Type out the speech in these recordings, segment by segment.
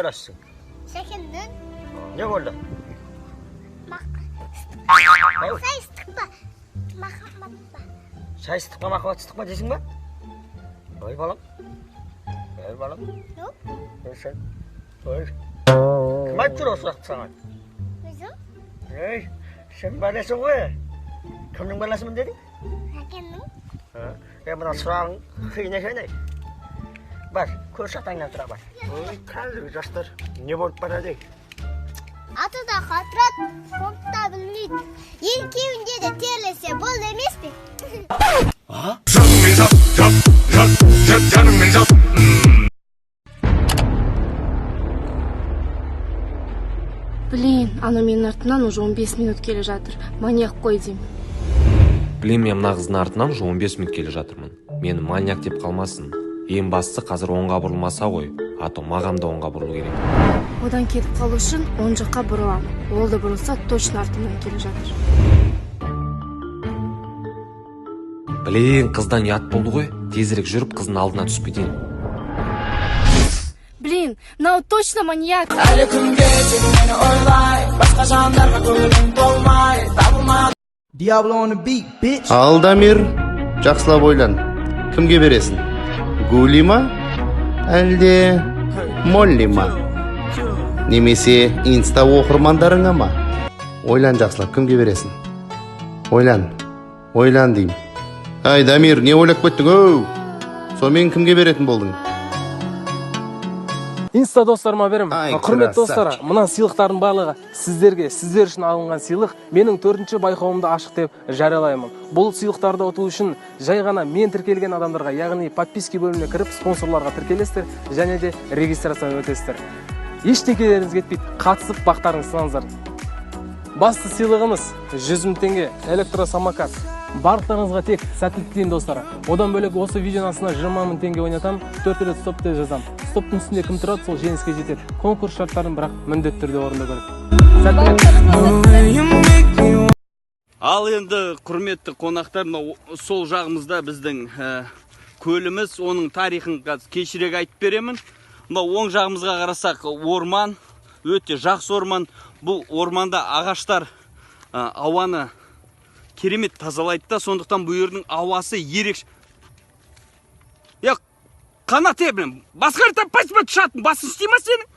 balasisan? Sekindan. Ne bo'ldi? Sayıstıkma. Mahmatma. Sayıstıkma, mahvatsızlıkma deysingmi? Voy bolam. Voy bolam. Yok. Sen. Voy. Kim aytib tur o'sha vaqt sana? O'zim. Ey, sen balasisan qo'y. Kimning balasiman deding? Sekindan. Ha. Buna sırağın qiyin ekan. Bak, ko'rsatangdan tura bak. Voy, qanday yoshlar ne bo'lib boradi? Atıda hatrat, korkta bilmeydi. Yelki önce de terlese bol demez mi? Блин, ана менің артымнан уже 15 минут келе жатыр. Маньяк қой деймін. Білем, мен мына қыздың артынан уже 15 минут келе жатырмын. Мені маньяк деп қалмасын. Ең бастысы қазір оңға бұрылмаса ғой, а то маған да оңға бұрылу керек. Одан кетіп қалу үшін оң жаққа бұрыламын. Ол да бұрылса точно артымнан келе жатыр. Блин, қыздан ұят болды ғой. Тезірек жүріп қыздың алдына түсіп кетейін. Блин, мынау точно маньяк. Әлі күнге тек мені ойлай, басқа жандарға көңілім толмай, табылмай. Diablo on the beat, bitch. Алдамир, жақсылап ойлан. Кімге бересің? Гули ма? Әлде Молли ма? Немесе инста оқырмандарыңа ма? Ойлан жақсылап, кімге бересің? Ойлан дейм. Ай, Дамир, не ойлап кеттің, оу? Сонымен кімге беретін болдың? Инста достарыма берем. Ай, Құрметті достар, красавчик. мына сыйлықтардың барлығы сіздер үшін алынған сыйлық. Менің 4-ші байқауымды ашық деп жариялаймын. Бұл сыйлықтарды ұту үшін жай ғана мен тіркелген адамдарға, яғни подписки бөліміне кіріп спонсорларға тіркелесіздер және де регистрацияны өтесіздер. Ештеңелеріңіз кетпейді, қатысып бақтарыңызды сынаңыздар. Басты сыйлығымыз 100 000 теңге электросамокат. Барлықтарыңызға тек сәттілік тілеймін достар. Одан бөлек осы видеоның астына 20 000 теңге ойнатам, 4 рет стоп деп жазам. Стоптың үстінде кім тұрады, сол жеңіске жетеді. Конкурс шарттарын бірақ міндетті түрде орындау керек. Сәттілік. Ал енді құрметті қонақтар, сол жағымызда біздің көліміз, оның тарихын кешірек айтып беремін. Оң жағымызға қарасақ орман, өте жақсы орман. Бұл орманда ағаштар ауаны керемет тазалайды да, сондықтан бұл жердің ауасы ерекше. Қанат ебілім, басқары таппайсыз ба тұшатын, басын істей ма сенің?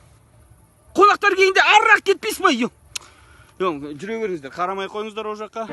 Қонақтар кейінде арырақ кетпейсіз ба? Жүре беріңіздер, қарамай қойыңыздар о жаққа.